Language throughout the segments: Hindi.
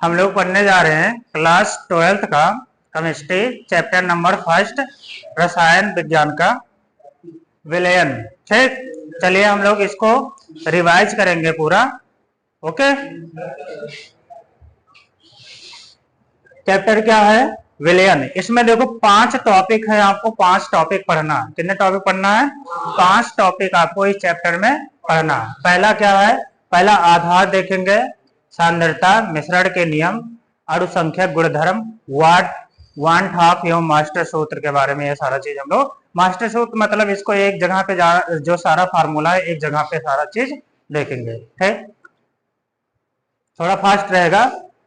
हम लोग पढ़ने जा रहे हैं क्लास 12th का केमिस्ट्री चैप्टर नंबर 1 रसायन विज्ञान का विलयन। ठीक, चलिए हम लोग इसको रिवाइज करेंगे पूरा। ओके, चैप्टर क्या है? विलयन। इसमें देखो 5 टॉपिक है, आपको 5 टॉपिक पढ़ना है। कितने टॉपिक पढ़ना है? 5 टॉपिक आपको इस चैप्टर में पढ़ना है। पहला क्या है? पहला आधार देखेंगे, सांद्रता, मिश्रण के नियम, अणुसंख्यक गुणधर्म, वान हाफ एवं मास्टर सूत्र के बारे में। ये सारा चीज हम लोग, मास्टर सूत्र मतलब इसको एक जगह पे जो सारा फार्मूला है एक जगह पे सारा चीज देखेंगे। ठीक, थोड़ा फास्ट रहेगा।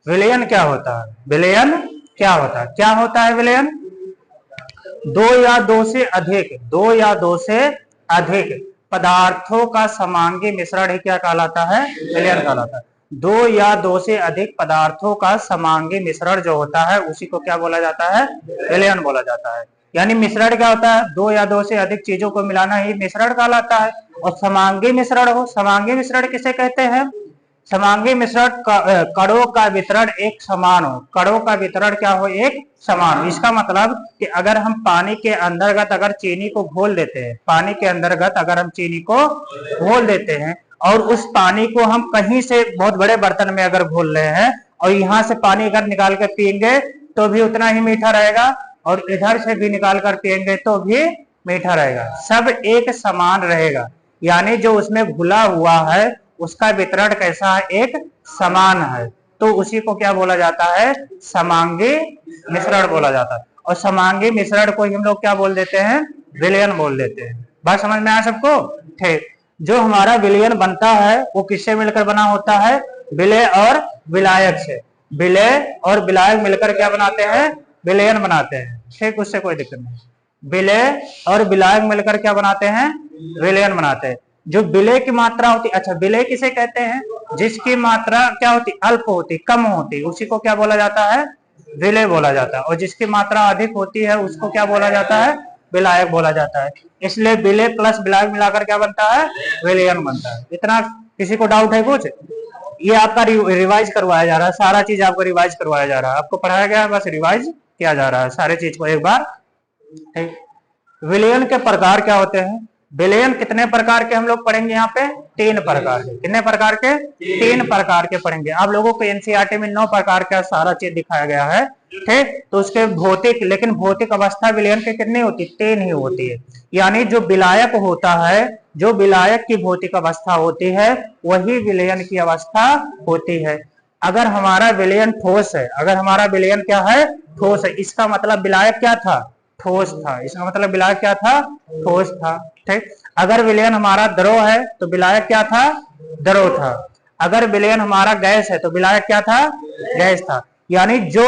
विलयन क्या होता है? विलयन क्या होता है? क्या होता है विलयन? दो या दो से अधिक पदार्थों का समांगी मिश्रण ही क्या कहलाता है? विलयन कहलाता है। दो से अधिक पदार्थों का समांगी मिश्रण जो होता है उसी को क्या बोला जाता है? विलयन बोला जाता है। यानी मिश्रण क्या होता है? दो या दो से अधिक चीजों को मिलाना ही मिश्रण कहलाता है। और समांगी मिश्रण हो, समांगी मिश्रण किसे कहते हैं? समांगी मिश्रण कणों का वितरण एक समान हो। कणों का वितरण क्या हो? एक समान हो। इसका मतलब कि अगर हम पानी के अंतर्गत अगर चीनी को घोल देते हैं, पानी के अंतर्गत अगर हम चीनी को घोल देते हैं और उस पानी को हम कहीं से बहुत बड़े बर्तन में अगर घोल रहे हैं और यहाँ से पानी अगर निकाल कर पियेंगे तो भी उतना ही मीठा रहेगा, और इधर से भी निकाल कर पियेंगे तो भी मीठा रहेगा। सब एक समान रहेगा। यानी जो उसमें घुला हुआ है उसका वितरण कैसा है? एक समान है। तो उसी को क्या बोला जाता है? समांगी मिश्रण बोला जाता है। और समांगी मिश्रण को हम लोग क्या बोल देते हैं? विलयन बोल देते हैं। बात समझ में आया सबको? ठीक, जो हमारा विलयन बनता है वो किससे मिलकर बना होता है? विलय और विलायक से। विलय और विलायक मिलकर क्या बनाते हैं? विलयन बनाते हैं। ठीक, उससे कोई दिक्कत नहीं। विलय और विलायक मिलकर क्या बनाते हैं? विलयन बनाते हैं। जो विलय की मात्रा होती, अच्छा विलय किसे कहते हैं? जिसकी मात्रा क्या होती? अल्प होती, कम होती, उसी को क्या बोला जाता है? विलय बोला जाता है। और जिसकी मात्रा अधिक होती है उसको क्या बोला जाता है? विलायक बोला जाता है। इसलिए विलय प्लस विलायक मिलाकर क्या बनता है? विलयन बनता है। इतना किसी को डाउट है कुछ? ये आपका रिवाइज करवाया जा रहा है, सारा चीज आपको रिवाइज करवाया जा रहा है। आपको पढ़ाया गया है, बस रिवाइज किया जा रहा है सारे चीज को एक बार। ठीक, विलयन के प्रकार क्या होते हैं? विलयन कितने प्रकार के हम लोग पढ़ेंगे यहाँ पे? 3 प्रकार के। कितने प्रकार के? 3 प्रकार के पढ़ेंगे। आप लोगों को एनसीईआरटी में 9 प्रकार का सारा चीज दिखाया गया है। ठीक, तो उसके भौतिक, लेकिन भौतिक अवस्था विलयन के कितनी होती? 3 ही होती है। यानी जो विलायक होता है, जो विलायक की भौतिक अवस्था होती है वही विलयन की अवस्था होती है। अगर हमारा विलयन ठोस है, अगर हमारा विलयन क्या है? ठोस है, इसका मतलब विलायक क्या था? ठोस था। इसका मतलब विलायक क्या था? ठोस था। ठीक, अगर विलयन हमारा द्रव है तो विलायक क्या था? द्रव था। अगर विलयन हमारा गैस है तो विलायक क्या था? गैस था। यानी जो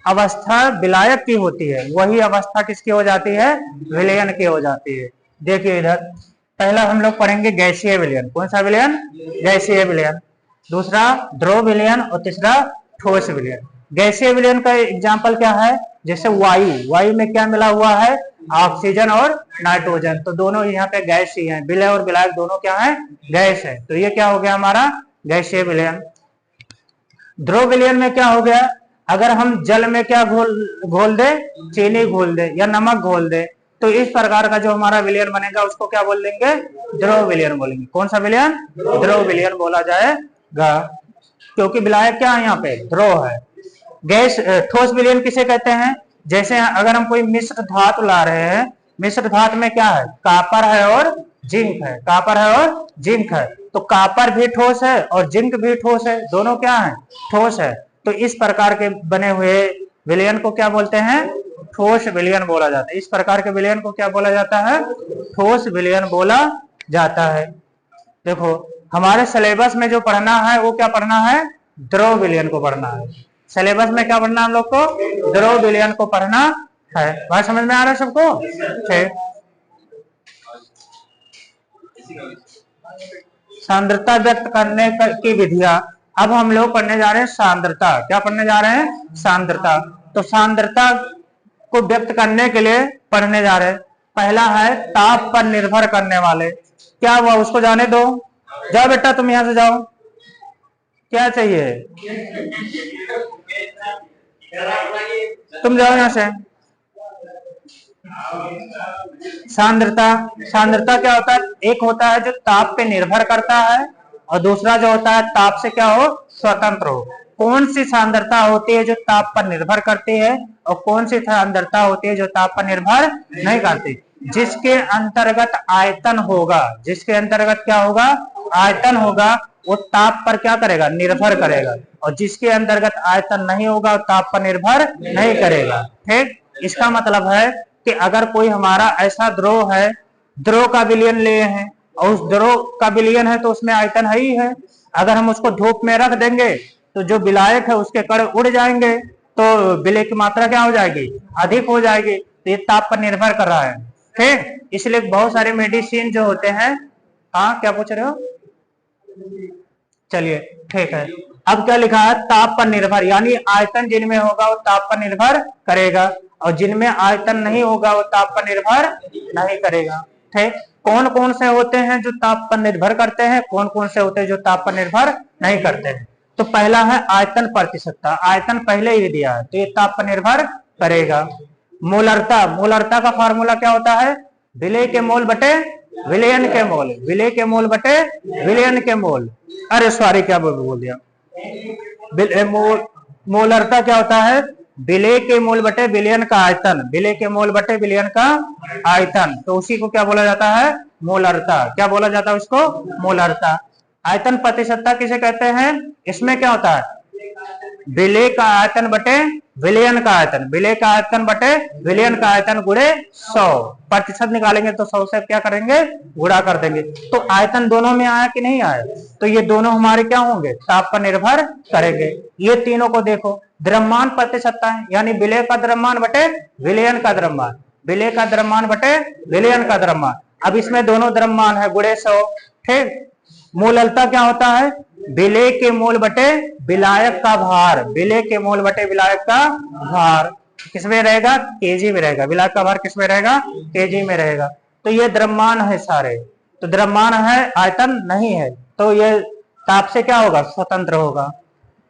अवस्था विलायक की होती है वही अवस्था किसकी हो जाती है? विलयन की हो जाती है। देखिए इधर पहला हम लोग पढ़ेंगे गैसीय विलयन। कौन सा विलयन? गैसीय विलयन। दूसरा द्रव विलयन और तीसरा ठोस विलयन। गैसीय विलयन का एग्जाम्पल क्या है? जैसे वायु, वायु में क्या मिला हुआ है? ऑक्सीजन और नाइट्रोजन। तो दोनों यहाँ पे गैस ही हैं। विलय और विलायक दोनों क्या है? गैस है। तो ये क्या हो गया हमारा? गैसीय विलयन। द्रव विलयन में क्या हो गया? अगर हम जल में क्या घोल दे? चीनी घोल दे या नमक घोल दे तो इस प्रकार का जो हमारा विलयन बनेगा उसको क्या बोल देंगे? द्रव विलयन बोलेंगे। कौन सा विलयन? द्रव विलयन बोला जाएगा, क्योंकि विलायक क्या है? यहाँ पे द्रव है। गैस ठोस विलयन किसे कहते हैं? जैसे अगर हम कोई मिश्र धातु ला रहे हैं, मिश्र धातु में क्या है? कापर है और जिंक है। कापर है और जिंक है। तो कापर भी ठोस है और जिंक भी ठोस है। दोनों क्या है? ठोस है। तो इस प्रकार के बने हुए विलयन को क्या बोलते हैं? ठोस विलयन बोला जाता है। इस प्रकार के विलयन को क्या बोला जाता है? ठोस विलयन बोला जाता है। देखो हमारे सिलेबस में जो पढ़ना है वो क्या पढ़ना है? द्रव विलयन को पढ़ना है। सिलेबस में क्या पढ़ना है हम लोग को? द्रव विलयन को पढ़ना है। बात समझ में आ रहा है सबको? ठीक, सांद्रता व्यक्त करने की विधियां। अब हम लोग पढ़ने जा रहे हैं सांद्रता। क्या पढ़ने जा रहे हैं? सांद्रता। तो सांद्रता को व्यक्त करने के लिए पढ़ने जा रहे हैं। पहला है ताप पर निर्भर करने वाले। क्या हुआ? उसको जाने दो। जाओ बेटा तुम यहां से जाओ। क्या चाहिए? तुम जाओ यहाँ से। सांद्रता, सांद्रता क्या होता है? एक होता है जो ताप पे निर्भर करता है और दूसरा जो होता है ताप से क्या हो, स्वतंत्र हो। कौन सी सांद्रता होती है जो ताप पर निर्भर करती है और कौन सी सांद्रता होती है जो ताप पर निर्भर नहीं करती? जिसके अंतर्गत आयतन होगा, जिसके अंतर्गत क्या होगा, आयतन होगा, वो ताप पर क्या करेगा, निर्भर करेगा। और जिसके अंतर्गत आयतन नहीं होगा वो ताप पर निर्भर नहीं करेगा। ठीक, इसका मतलब है कि अगर कोई हमारा ऐसा द्रव है, द्रव का विलयन लिए हैं और उस द्रव का विलयन है तो उसमें आयतन है ही है। अगर हम उसको धूप में रख देंगे तो जो विलायक है उसके कण उड़ जाएंगे, तो विलय की मात्रा क्या हो जाएगी, अधिक हो जाएगी। तो ये ताप पर निर्भर कर रहा है। ठीक, इसलिए बहुत सारे मेडिसिन जो होते हैं, हाँ क्या पूछ रहे हो? चलिए ठीक है। अब क्या लिखा है, ताप पर निर्भर, यानी आयतन जिनमें होगा वो ताप पर निर्भर करेगा और जिनमें आयतन नहीं होगा वो ताप पर निर्भर नहीं करेगा। ठीक, कौन कौन से होते हैं जो ताप पर निर्भर करते हैं, कौन कौन से होते हैं जो ताप पर निर्भर नहीं करते हैं? तो पहला है आयतन प्रतिशतता। आयतन पहले ही दिया है तो ये ताप पर निर्भर करेगा। मोलरता, मोलरता का फार्मूला क्या होता है, विलय के मोल बटे विलयन के मोल, विलय के मोल बटे विलयन के मोल। अरे सॉरी, क्या बोल दिया, मोलरता क्या होता है, विलय के मोल बटे विलयन का आयतन, विलय के मोल बटे विलयन का आयतन। तो उसी को क्या बोला जाता है, मोलरता। क्या बोला जाता है उसको, मोलरता। आयतन प्रतिशतता किसे कहते हैं? इसमें क्या होता है, विलय का आयतन बटे विलयन का आयतन, विलय का आयतन बटे विलयन का आयतन गुणे 100। प्रतिशत निकालेंगे तो 100 से क्या करेंगे, गुणा कर देंगे। तो आयतन दोनों में आया कि नहीं आया? तो ये दोनों हमारे क्या होंगे, ताप पर निर्भर करेंगे। ये तीनों को देखो, द्रव्यमान प्रतिशतता है, यानी विलय का द्रव्यमान बटे विलयन का द्रव्यमान, विलय का द्रव्यमान बटे विलयन का द्रव्यमान। अब इसमें दोनों द्रव्यमान है गुणे 100। ठीक, मोललता क्या होता है, विलय के मोल बटे विलायक का भार, विलय के मोल बटे विलायक का भार किसमें रहेगा, केजी में रहेगा। विलायक का भार किसमें रहेगा, केजी में रहेगा। तो ये द्रव्यमान है सारे, तो द्रव्यमान है, आयतन नहीं है, तो ये ताप से क्या होगा, स्वतंत्र होगा।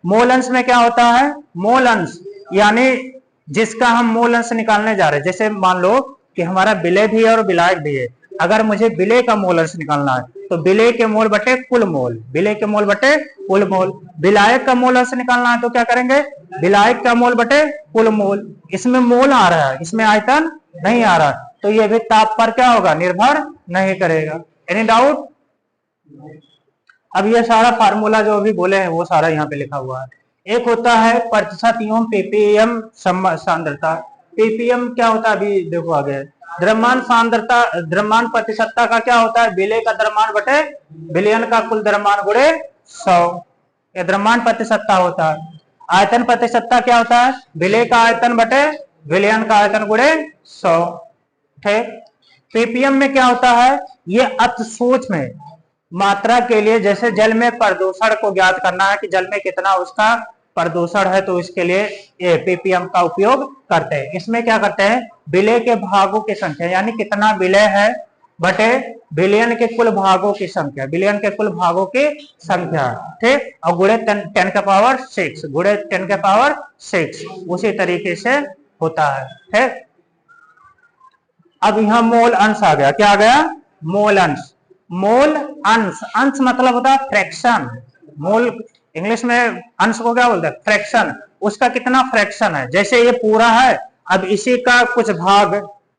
मोल अंश में क्या होता है, मोल अंश यानी जिसका हम मोल अंश निकालने जा रहे हैं। जैसे मान लो कि हमारा विलय भी है और विलायक भी है, अगर मुझे विलय का मोल अंश निकालना है तो विलय के मोल बटे कुल मोल, विलय के मोल बटे कुल मोल। विलायक का मोल अंश निकालना है तो क्या करेंगे, विलायक का मोल बटे कुल मोल। इसमें मोल आ रहा है, इसमें आयतन नहीं आ रहा, तो ये भी ताप पर क्या होगा, निर्भर नहीं करेगा। Any doubt? अब ये सारा फार्मूला जो भी बोले हैं वो सारा यहाँ पे लिखा हुआ है। एक होता है प्रतिशत एवं पीपीएम सांद्रता। पीपीएम क्या होता है अभी देखो आगे। द्रव्यमान सांद्रता, द्रव्यमान प्रतिशतता का क्या होता है, विलय का द्रव्यमान बटे विलयन का कुल द्रव्यमान गुणे 100, ये द्रव्यमान प्रतिशतता होता है। आयतन प्रतिशतता क्या होता है, विलय का आयतन बटे विलयन का आयतन गुणे 100। ठीक, पीपीएम में क्या होता है, ये अति सूक्ष्म मात्रा के लिए, जैसे जल में प्रदूषण को ज्ञात करना है कि जल में कितना उसका प्रदूषण है, तो इसके लिए ये पीपीएम का उपयोग करते हैं। इसमें क्या करते हैं, विलय के भागों की संख्या, यानी कितना विलय है बटे विलयन के कुल भागों की संख्या, विलयन के कुल भागों की संख्या। ठीक, और गुणे 10 के पावर 6, गुणे 10 के पावर 6 उसी तरीके से होता है। ठीक, अब यहाँ मोल अंश आ गया, क्या आ गया, मोल अंश। मोल अंश, अंश मतलब होता है फ्रैक्शन। मोल इंग्लिश में अंश को क्या बोलते हैं, फ्रैक्शन। उसका कितना फ्रैक्शन है, जैसे ये पूरा है, अब इसी का कुछ भाग,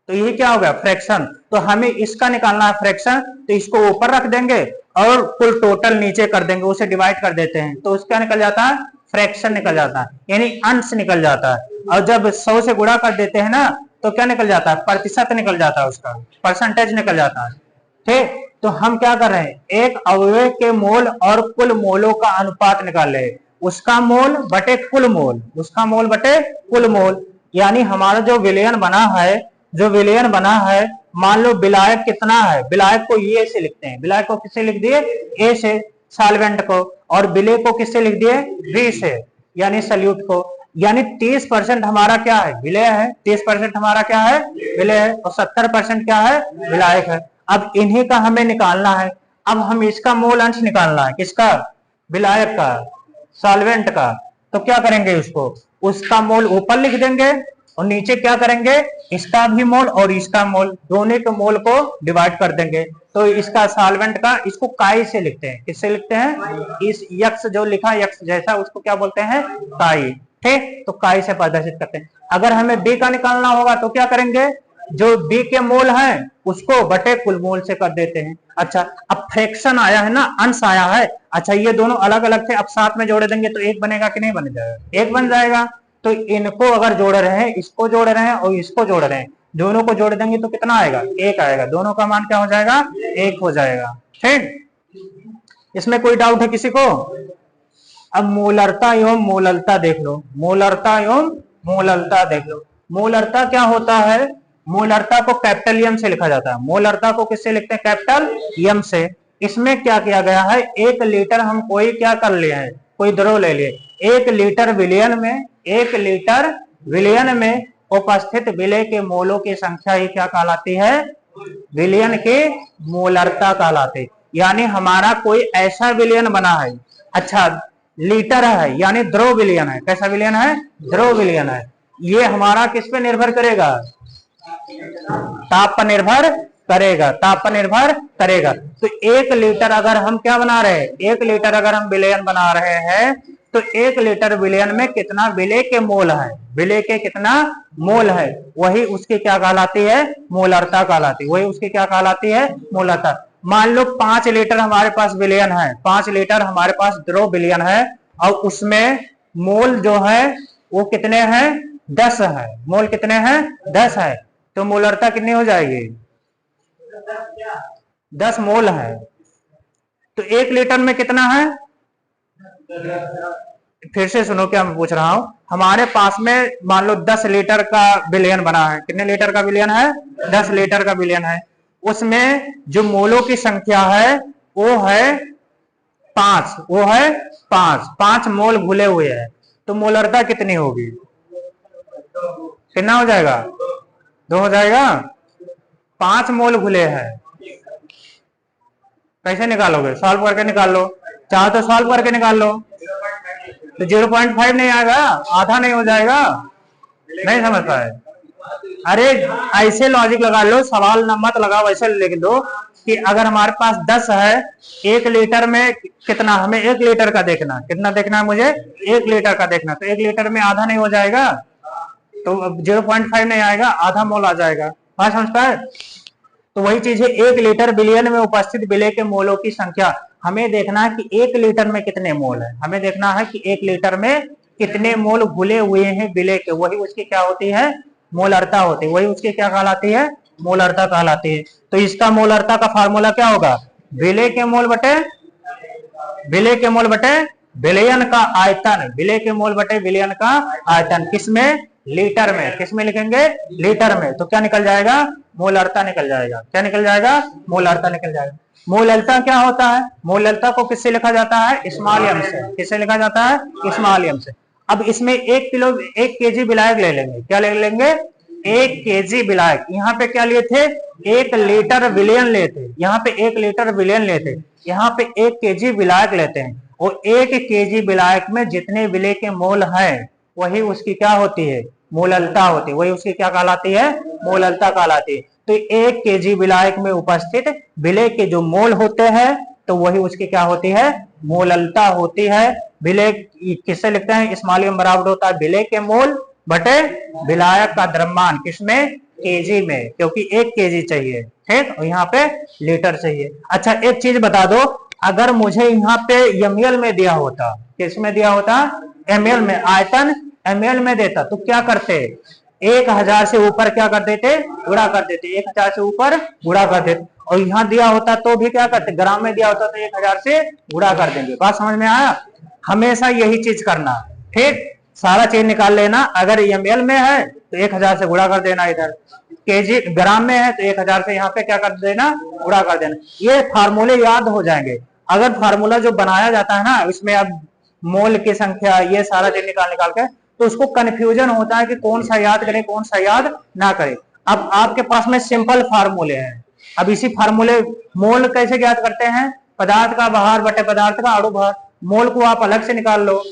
तो ये क्या हो गया, फ्रैक्शन। तो हमें इसका निकालना है फ्रैक्शन, तो इसको ऊपर रख देंगे और कुल टोटल नीचे कर देंगे, उसे डिवाइड कर देते हैं, तो उसका निकल जाता है फ्रैक्शन निकल जाता है, यानी अंश निकल जाता है। और जब 100 से गुणा कर देते हैं ना तो क्या निकल जाता है, प्रतिशत निकल जाता है, उसका परसेंटेज निकल जाता है। ठीक, तो हम क्या कर रहे हैं, एक अवयव के मोल और कुल मोलों का अनुपात निकाल रहे हैं, उसका मोल बटे कुल मोल, उसका मोल बटे कुल मोल। यानी हमारा जो विलयन बना है, जो विलयन बना है, मान लो विलायक कितना है, विलायक को ये से लिखते हैं, विलायक को किससे लिख दिए, ए से, सॉल्वेंट को, और विलय को किससे लिख दिए, बी से, यानी सल्यूट को। यानी 30% हमारा क्या है, विलय है, 30% हमारा क्या है, विलय है, और 70% क्या है, विलायक है। अब इन्हीं का हमें निकालना है। अब हम इसका मोल अंश निकालना है, किसका, विलायक का। सॉल्वेंट का, तो क्या करेंगे उसको, उसका मोल ऊपर लिख देंगे और नीचे क्या करेंगे, इसका भी मोल और इसका मोल, दोनों के मोल को डिवाइड कर देंगे। तो इसका सॉल्वेंट का, इसको काई से लिखते हैं, किससे लिखते हैं, इस यक्स जो लिखा यक्स जैसा उसको क्या बोलते हैं, काई। ठीक, तो काई से प्रदर्शित करते हैं। अगर हमें बी का निकालना होगा तो क्या करेंगे, जो बी के मोल हैं उसको बटे कुल मोल से कर देते हैं। अच्छा, अब फ्रैक्शन आया है ना, अंश आया है। अच्छा, ये दोनों अलग अलग थे, अब साथ में जोड़ देंगे तो एक बनेगा कि नहीं बन जाएगा, एक बन जाएगा। तो इनको अगर जोड़ रहे हैं, इसको जोड़ रहे हैं और इसको जोड़ रहे हैं, दोनों को जोड़ देंगे तो कितना आएगा, एक आएगा। दोनों का मान क्या हो जाएगा, एक हो जाएगा। ठीक, इसमें कोई डाउट है किसी को? अब मोलरता एवं मोललता देख लो, मोलरता एवं मोललता देख लो। मोलरता क्या होता है, मोलरता को कैपिटल एम से लिखा जाता है। मोलरता को किससे लिखते हैं, कैपिटल एम से। इसमें क्या किया गया है, 1 लीटर हम कोई क्या कर लिए हैं, कोई द्रव ले लिए, 1 लीटर विलयन में, 1 लीटर विलयन में उपस्थित विलय के मोलों की संख्या ही क्या कहलाती है, विलयन की मोलरता कहलाती। यानी हमारा कोई ऐसा विलयन बना है, अच्छा लीटर है यानी द्रव विलयन है, कैसा विलयन है, द्रव विलयन है। ये हमारा किस पे निर्भर करेगा, ताप पर निर्भर करेगा, ताप पर निर्भर करेगा। तो 1 लीटर अगर हम क्या बना रहे हैं, 1 लीटर अगर हम विलयन बना रहे हैं तो 1 लीटर विलयन में कितना विलय के मोल है, विलय के कितना मोल है, वही उसकी क्या कहलाती है, मोलरता कहलाती, वही उसकी क्या कहलाती है, मोलरता। मान लो 5 लीटर हमारे पास विलयन है, 5 लीटर हमारे पास द्रव विलयन है और उसमें मोल जो है वो कितने हैं, 10 है, मोल कितने हैं, 10 है। तो मोलरता कितनी हो जाएगी, 10 मोल है। तो 1 लीटर में कितना है, फिर से सुनो क्या मैं पूछ रहा हूं, हमारे पास में मान लो 10 लीटर का विलयन बना है, कितने लीटर का विलयन है, 10 लीटर का विलयन है। उसमें जो मोलों की संख्या है वो है 5, वो है 5 मोल घुले हुए हैं। तो मोलरता कितनी होगी, कितना हो जाएगा, 2 हो जाएगा। 5 मोल घुले हैं, कैसे निकालोगे, सॉल्व करके निकाल लो, चाहे तो सॉल्व करके निकाल लो। तो 0.5 नहीं आएगा, आधा नहीं हो जाएगा, नहीं समझ पाए। अरे ऐसे लॉजिक लगा लो, सवाल न मत लगाओ, ऐसे लिख दो कि अगर हमारे पास 10 है, 1 लीटर में कितना, हमें 1 लीटर का देखना, कितना देखना है मुझे, 1 लीटर का देखना। तो 1 लीटर में आधा नहीं हो जाएगा, तो 0.5 नहीं आएगा, आधा मोल आ जाएगा। हाँ समझ पाए। तो वही चीज है, 1 लीटर विलयन में उपस्थित विलय के मोलों की संख्या, हमें देखना है कि 1 लीटर में कितने मोल है, हमें देखना है कि 1 लीटर में कितने मोल घुले हुए हैं विलय के, वही उसकी क्या होती है, मोलरता होती है, वही उसकी क्या कहलाती है, मोलरता कहलाती है। तो इसका मोलरता का फार्मूला क्या होगा, विलय के मोल बटे, विलय के मोल बटे विलयन का आयतन, विलय के मोल बटे विलयन का आयतन, किसमें, लीटर में, किसमें लिखेंगे, लीटर में। तो क्या निकल जाएगा, मोलरता निकल जाएगा, क्या निकल जाएगा, मोलरता निकल जाएगा। मोलरता क्या होता है, मोलरता को किससे लिखा जाता है, स्मॉल एम से, किससे लिखा जाता है, स्मॉल एम से। अब इसमें 1 केजी विलायक ले लेंगे, क्या ले लेंगे, 1 केजी विलायक। यहाँ पे क्या लिए थे, 1 लीटर विलयन लेते, यहाँ पे 1 लीटर विलयन लेते, यहाँ पे 1 केजी विलायक लेते हैं। और 1 केजी विलायक में जितने विलय के मोल हैं वही उसकी क्या होती है, मोललता होती है, वही उसकी क्या कहलाती है, मोललता कहलाती है। तो 1 केजी विलायक में उपस्थित विलय के जो मोल होते हैं तो वही उसकी क्या होती है, मोललता होती है। विलय किससे लिखते हैं, स्मॉल एम बराबर होता है विलय के मोल बटे विलायक का द्रव्यमान, किसमें, केजी में, क्योंकि 1 केजी चाहिए, ठीक, और यहाँ पे लीटर चाहिए। अच्छा एक चीज बता दो, अगर मुझे यहाँ पे एमएल में दिया होता, किसमें दिया होता, एमएल में, आयतन एमएल में देता तो क्या करते, 1000 से ऊपर क्या कर देते, गुणा कर देते, 1000 से ऊपर गुणा कर देते। और यहाँ दिया होता तो भी क्या करते, ग्राम में दिया होता तो 1000 से गुणा कर देंगे। बात समझ में आया, हमेशा यही चीज करना, ठीक, सारा चीज निकाल लेना। अगर एमएल में है तो 1000 से गुणा कर देना, इधर केजी ग्राम में है तो 1000 से यहाँ पे क्या कर देना, गुणा कर देना। ये फार्मूले याद हो जाएंगे। अगर फार्मूला जो बनाया जाता है ना, इसमें अब मोल की संख्या ये सारा चीज निकाल के, तो उसको कंफ्यूजन होता है कि कौन सा याद करें कौन सा याद ना करें। अब आपके पास में सिंपल फार्मूले हैं, अब इसी फार्मूले, मोल कैसे ज्ञात करते हैं, पदार्थ का भार बटे पदार्थ का अणु भार। मोल को आप अलग से निकाल लो।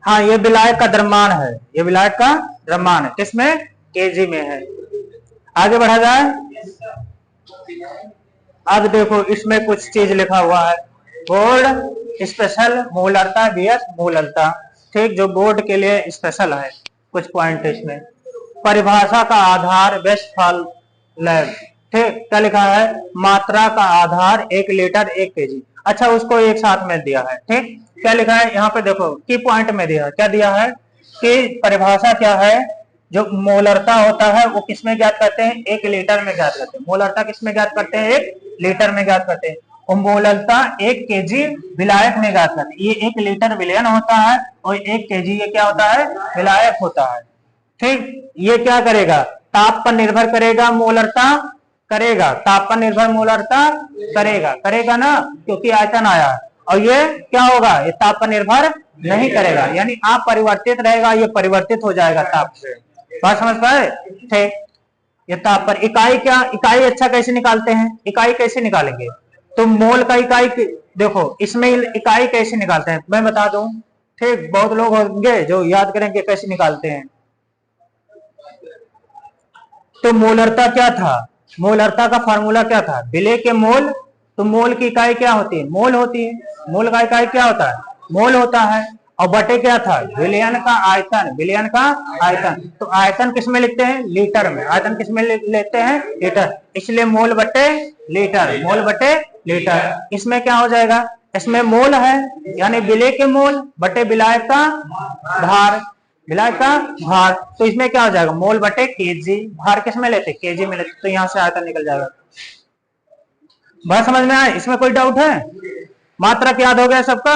हाँ, ये विलायक का द्रव्यमान है, ये विलायक का द्रव्यमान है, किसमें? केजी में है। आगे बढ़ा जाए। अब देखो इसमें कुछ चीज लिखा हुआ है, बोर्ड स्पेशल मोलरता बीएस मोलरता, ठीक, जो बोर्ड के लिए स्पेशल है। कुछ पॉइंट इसमें परिभाषा का आधार वेस्टफाल लैब, ठीक, क्या लिखा है? मात्रा का आधार 1 लीटर 1 केजी। अच्छा, उसको एक साथ में दिया है, ठीक, क्या लिखा है यहाँ पे देखो, की पॉइंट में दिया है, क्या दिया है कि परिभाषा क्या है, जो मोलरता होता है वो किसमें ज्ञात करते हैं? 1 लीटर में ज्ञात करते हैं। मोलरता किसमें ज्ञात करते हैं? 1 लीटर में ज्ञात करते हैं। और मोलरता 1 केजी विलायक में ज्ञात करते हैं। ये 1 लीटर विलयन होता है और 1 केजी ये क्या होता है? विलायक होता है, ठीक। ये क्या करेगा? ताप पर निर्भर करेगा मोलरता, करेगा, ताप पर निर्भर मोलरता करेगा, करेगा ना, क्योंकि आयतन आया। और ये क्या होगा? ये ताप पर निर्भर नहीं करेगा, यानी आप परिवर्तित रहेगा, ये परिवर्तित हो जाएगा ताप से। बात समझ पाए? ठीक। ये ताप पर इकाई क्या? इकाई अच्छा कैसे निकालते हैं? इकाई कैसे निकालेंगे? तो मोल का इकाई देखो, इसमें इकाई कैसे निकालते हैं मैं बता दूं, ठीक। बहुत लोग होंगे जो याद करेंगे कैसे निकालते हैं। तो मोलरता क्या था? मोलरता का फार्मूला क्या था? विलेय के मोल। तो मोल की इकाई क्या होती है? मोल होती है। मोल का इकाई क्या होता है? मोल होता है। और बटे क्या था? विलयन का आयतन, विलयन का आयतन। तो आयतन किसमें लिखते हैं? लीटर में। आयतन किसमें लेते हैं? लीटर। इसलिए मोल बटे लीटर, मोल बटे लीटर। इसमें क्या हो जाएगा? इसमें मोल है, यानी विलेय के मोल बटे विलायक का भार, विलायक का भार। तो इसमें क्या हो जाएगा? मोल बटे केजी। भार किसमें लेते? केजी में लेते। तो यहां से आयतन निकल जाएगा। बात समझ में आए? इसमें कोई डाउट है? मात्रक याद हो गया सबका?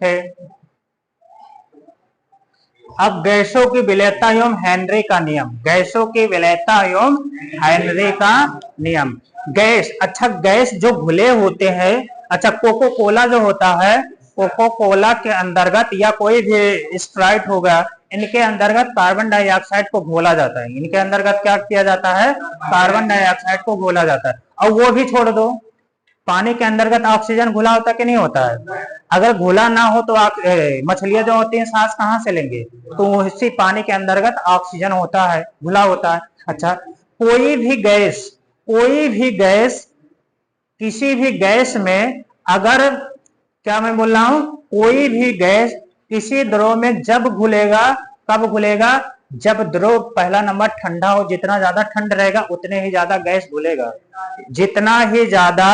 है। अब गैसों की विलेयता एवं हेनरी का नियम, गैसों की विलेयता एवं हेनरी का नियम। गैस, अच्छा, गैस जो घुले होते हैं, अच्छा, कोको कोला जो होता है, कोको कोला के अंतर्गत या कोई भी स्प्राइट होगा, इनके अंतर्गत कार्बन डाइऑक्साइड को घोला जाता है। इनके अंतर्गत क्या किया जाता है? कार्बन डाइऑक्साइड को घोला जाता है। और वो भी छोड़ दो, पानी के अंतर्गत ऑक्सीजन घुला होता है कि नहीं होता है? अगर घुला ना हो तो मछलियां जो होती हैं सांस कहाँ से लेंगे? तो इसी पानी के अंतर्गत ऑक्सीजन होता है, घुला होता है। अच्छा, कोई भी गैस, कोई भी गैस, किसी भी गैस में अगर, क्या मैं बोल रहा हूं, कोई भी गैस किसी द्रव में जब घुलेगा, कब घुलेगा? जब द्रव पहला नंबर ठंडा हो, जितना ज्यादा ठंड रहेगा उतने ही ज्यादा गैस घुलेगा। जितना ही ज्यादा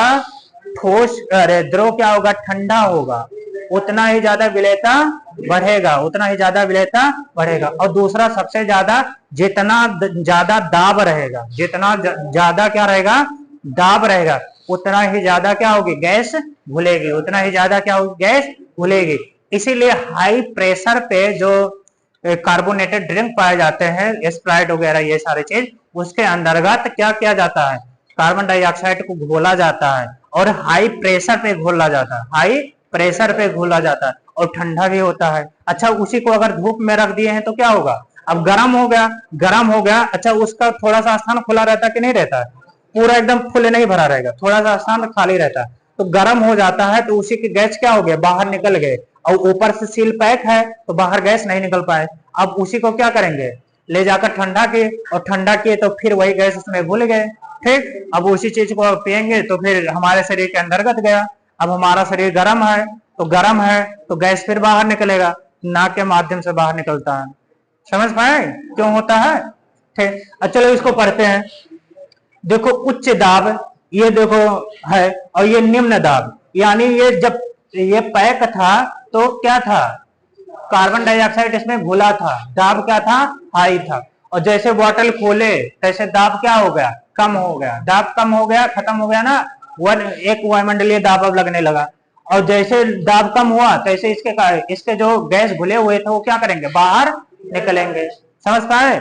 ठोस द्रव क्या होगा? ठंडा होगा, उतना ही ज्यादा विलेयता बढ़ेगा, उतना ही ज्यादा विलेयता बढ़ेगा। और दूसरा सबसे ज्यादा, जितना ज्यादा दाब रहेगा, जितना ज्यादा क्या रहेगा? दाब रहेगा, उतना ही ज्यादा क्या होगी? गैस घुलेगी, उतना ही ज्यादा क्या होगी? गैस घुलेगी। इसीलिए हाई प्रेशर पे जो कार्बोनेटेड ड्रिंक पाए जाते हैं, स्प्राइट वगैरह ये सारी चीज, उसके अंतर्गत क्या किया जाता है? कार्बन डाइऑक्साइड को घोला जाता है और हाई प्रेशर पे घोला जाता है, हाई प्रेशर पे घोला जाता है और ठंडा भी होता है। अच्छा, उसी को अगर धूप में रख दिए हैं तो क्या होगा? अब गर्म हो गया, गर्म हो गया। अच्छा, उसका थोड़ा सा स्थान खुला रहता है कि नहीं रहता है? पूरा एकदम फुल नहीं भरा रहेगा, थोड़ा सा स्थान खाली रहता है। तो गर्म हो जाता है तो उसी की गैस क्या हो गया? बाहर निकल गए। और ऊपर से सील पैक है तो बाहर गैस नहीं निकल पाए। अब उसी को क्या करेंगे? ले जाकर ठंडा किए, और ठंडा किए तो फिर वही गैस उसमें घुल गए, ठीक। अब उसी चीज को पियेंगे तो फिर हमारे शरीर के अंतर्गत गया। अब हमारा शरीर गर्म है, तो गर्म है तो गैस फिर बाहर निकलेगा, नाक के माध्यम से बाहर निकलता है। समझ पाए क्यों होता है? ठीक। अच्छा, चलो इसको पढ़ते हैं। देखो, उच्च दाब ये देखो है, और ये निम्न दाब, यानी ये जब ये पैक था तो क्या था? कार्बन डाइऑक्साइड इसमें घुला था, दाब क्या था? हाई था। और जैसे बोतल खोले तैसे दाब क्या हो गया? कम हो गया। दाब कम हो गया, खत्म हो गया ना, एक वायुमंडलीय दाब अब लगने लगा। और जैसे दाब कम हुआ तैसे इसके जो गैस घुले हुए थे वो क्या करेंगे? बाहर निकलेंगे। समझ पाए?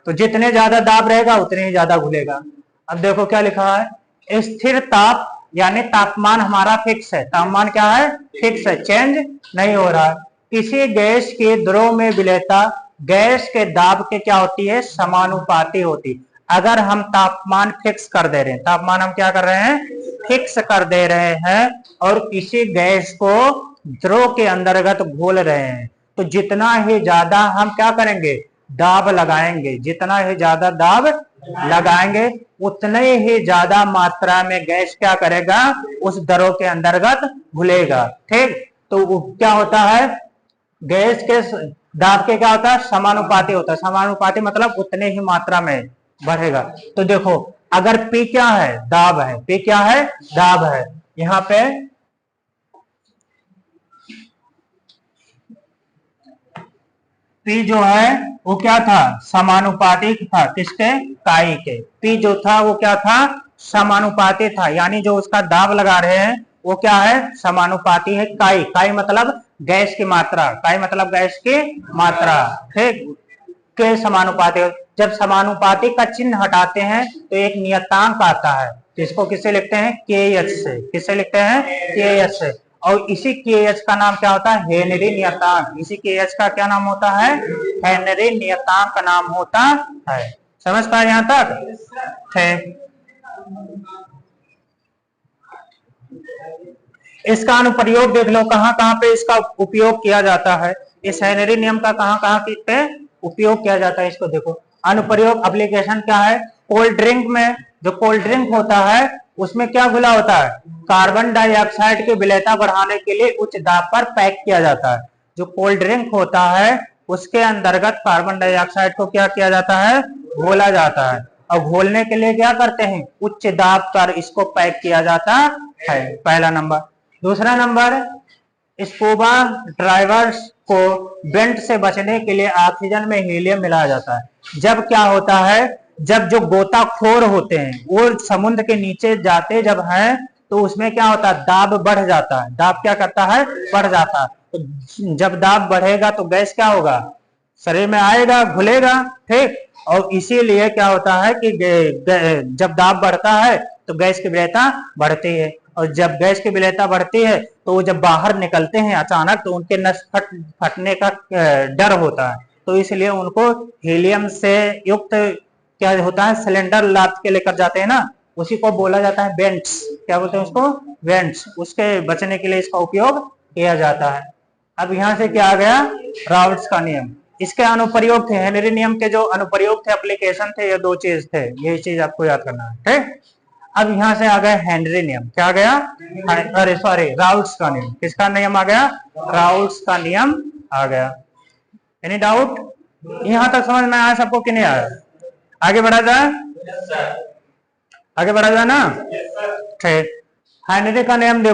तो जितने ज्यादा दाब रहेगा उतने ही ज्यादा घुलेगा। अब देखो क्या लिखा है, स्थिर ताप, यानी तापमान हमारा फिक्स है। तापमान क्या है? फिक्स है, चेंज नहीं हो रहा है। किसी गैस के द्रव में विलेयता गैस के दाब के क्या होती है? समानुपाती होती। अगर हम तापमान फिक्स कर दे रहे हैं, तापमान हम क्या कर रहे हैं? फिक्स कर दे रहे हैं और किसी गैस को द्रव के अंतर्गत घोल रहे हैं, तो जितना ही ज्यादा हम क्या करेंगे, दाब लगाएंगे, जितना ही ज्यादा दाब लगाएंगे उतने ही ज्यादा मात्रा में गैस क्या करेगा, उस द्रव के अंतर्गत घुलेगा। ठीक, तो क्या होता है, गैस के दाब के क्या होता है, समानुपाती होता है। समानुपाती मतलब उतने ही मात्रा में बढ़ेगा। तो देखो अगर P क्या है, दाब है, P क्या है, दाब है, यहाँ पे P जो है वो क्या था, समानुपातिक था, किसके, काई के। P जो था वो क्या था, समानुपाती था, यानी जो उसका दाब लगा रहे हैं वो क्या है, समानुपाती है। काई, काई मतलब गैस की मात्रा, काई मतलब गैस की मात्रा, ठीक, के समानुपाती। जब समानुपाती का चिन्ह हटाते हैं तो एक नियतांक आता है, इसको किससे लिखते हैं, KH से। किससे लिखते हैं, KH से। और इसी KH का नाम क्या होता है, हेनरी नियतांक। इसी KH का क्या नाम होता है, हेनरी नियतांक का नाम होता है। समझ पाए यहां तक है। इसका अनुप्रयोग देख लो, कहां कहां पे इसका उपयोग किया जाता है, इस हेनरी नियम का कहां कहां पे उपयोग किया जाता है, इसको देखो। अनुप्रयोग एप्लीकेशन क्या है, कोल्ड ड्रिंक में, जो कोल्ड ड्रिंक होता है उसमें क्या घुला होता है, कार्बन डाइऑक्साइड की विलेयता बढ़ाने के लिए उच्च दाब पर पैक किया जाता है। जो कोल्ड ड्रिंक होता है उसके अंतर्गत कार्बन डाइऑक्साइड को क्या किया जाता है, घोला जाता है, और घोलने के लिए क्या करते हैं, उच्च दाब पर इसको पैक किया जाता है, पहला नंबर। दूसरा नंबर, स्कूबा ड्राइवर्स को बेंट से बचने के लिए ऑक्सीजन में हीलियम मिलाया जाता है। जब क्या होता है, जब जो गोताखोर होते हैं वो समुद्र के नीचे जाते जब हैं तो उसमें क्या होता है, दाब बढ़ जाता है। दाब क्या करता है, बढ़ जाता है। तो जब दाब बढ़ेगा तो गैस क्या होगा, शरीर में आएगा, घुलेगा, ठीक। और इसीलिए क्या होता है कि जब दाब बढ़ता है तो गैस की विलेयता बढ़ती है, और जब गैस की विलेयता बढ़ती है तो वो जब बाहर निकलते हैं अचानक तो उनके नस फटने का डर होता है, तो इसलिए उनको हीलियम से युक्त क्या होता है, सिलेंडर लाद के लेकर जाते हैं ना, उसी को बोला जाता है वेंट्स। क्या बोलते हैं उसको, वेंट्स। उसके बचने के लिए इसका उपयोग किया जाता है। अब यहां से क्या आ गया, राउल्ट्स का नियम। इसके अनुप्रयोग थे, हेनरी नियम के जो अनुप्रयोग थे, एप्लीकेशन थे, ये दो चीज थे, यही चीज आपको याद करना है, ठीक। अब यहां से आ गया हेनरी नियम, क्या आ गया, अरे सॉरी, राउल्ट्स का नियम। किसका नियम आ गया, राउल्ट्स का नियम आ गया। एनी डाउट, यहां तक समझ में आया सबको कि नहीं आया, आगे बढ़ा जाए, आगे बढ़ा जाए ना, ठीक। हेनरी का नियम देखो।